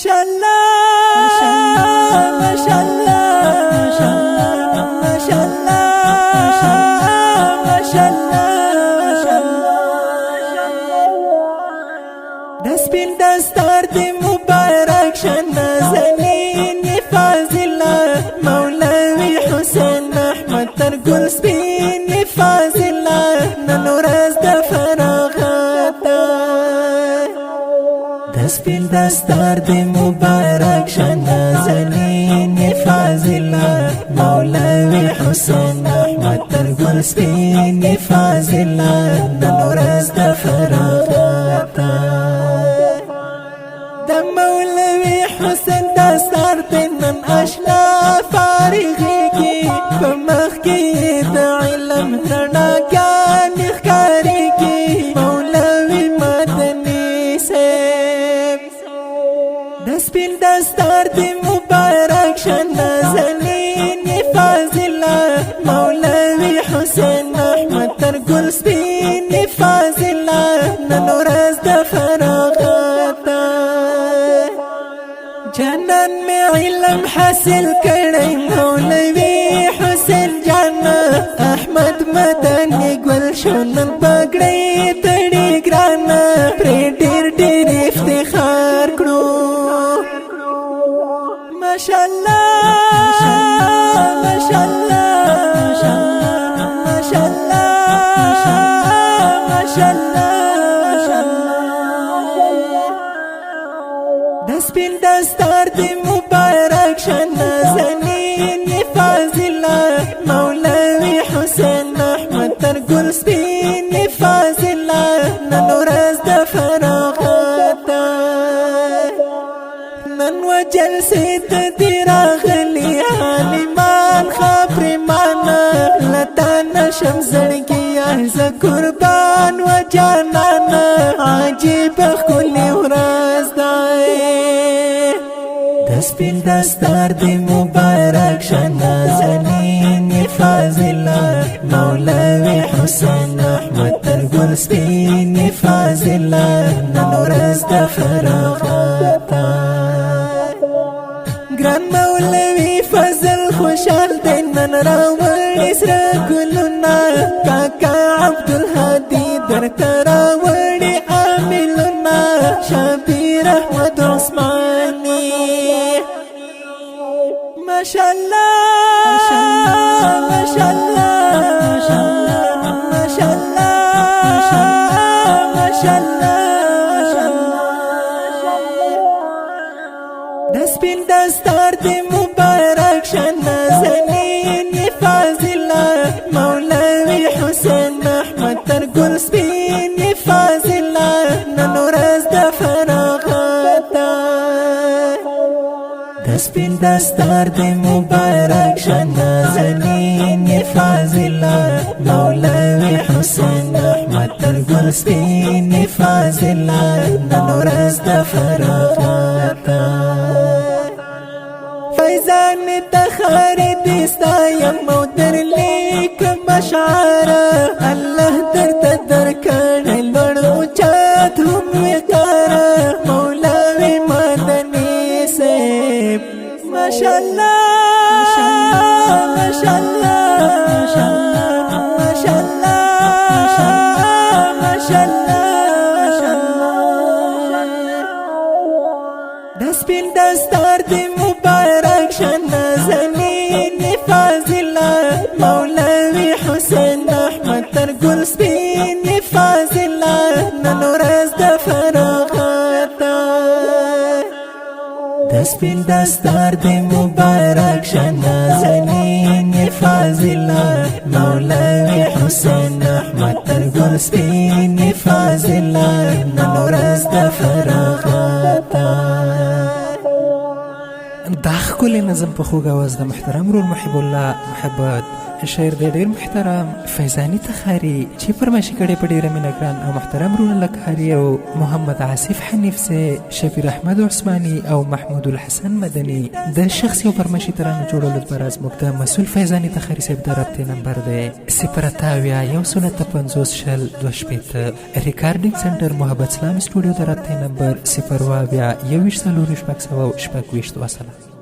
شاء الله ما شاء الله ما شاء الله ما شاء الله ما شاء الله دسبين دستار دي مبارك شنا زنين فازل مولوي حسين احمد ترقل سبين فازل ننورز دفراغاتا دسبين دستار دي مبارك شنا زنين فازل مولوي حسين احمد ترقل سبين فازل ننورز دفراغاتا مولوي حسين دستار من اشلا فارغيكي فمخكي علم ترناكان اخكاريكي مولوي مدني سيب دسبين دستار دي مبارك شنا زنين فازل مولوي حسين احمد ترقل سبين فازل ننورز دفراغاتا جنان میں علم حاصل کرے مولوی حسین جانا احمد مدنی گل شونن پگڑے تڑی گرانا پری ڈیر ڈیر افتخار کرو ماشاءاللہ ماشاءاللہ ماشاءاللہ ماشاءاللہ دسبين دستار دي مبارك شنا زنين فازل مولوي حسين احمد ترقل سبين فازل ننورز دفراغاتا من وجل سيد دي راغلي عالمان خبري معنا لتانا شمزرقي اهزا قربان وجانانا عجيب كل وراز دسبين دستار دي مبارك شنا زنين فازل مولوي حسين احمد ترقل سبين فازل ننورز دفراغاتا گران مولوي فازل خوشال دينن راول اسرا كلنا كاكا عبد الهادي در تراول عاملنا شبير احمد عثماني ما شاء الله ما شاء الله ما شاء الله ما شاء الله دسبين دستار دي مبارك شنا زنين فازل مولوي حسين احمد ترقل سبين فازل ننورز دفراغاتا دسبين دستار دي مبارك شنا زنين فازل مولوي حسين احمد ترقل سبين فازل ننورز دفراغاتا فيزان تخاري ديستا يمو در ليك مشعارا الله در تدر كان اللون وجاتهم وقارا مولوي مدني سيب ما شاء الله ما شاء الله ما شاء الله ما شاء الله دسبين دستار دي مبارك شنا زنين فازل مولوي حسين احمد ترقل سبين فازل ننورز دفراغاتا دسبين دستار دي مبارك شنا زنين فازل مولوي حسين احمد ترقل سبين فازل ننورز دفراغاتا دا ښکلی نظم په خوږ اواز د محترم رور محب الله محبت شاعر د ډیر محترم فیضانی تخاری چې فرمایشي کړي په ډیره مینه ګران او محترم رونه لکهاری او محمد عاصف حنیف سے شفیع احمد عثماني او محمود الحسن مدني د شخصي او فرمایشي ترانو جوړولو لپاره زموږ د مسؤل فیضانی تخاری صاحب د رابطې نمبر دی 0 ریکارډینګ سنټر محبت اسلام سټوډیو د رابطې نمبر 0 21 4 6 وسلام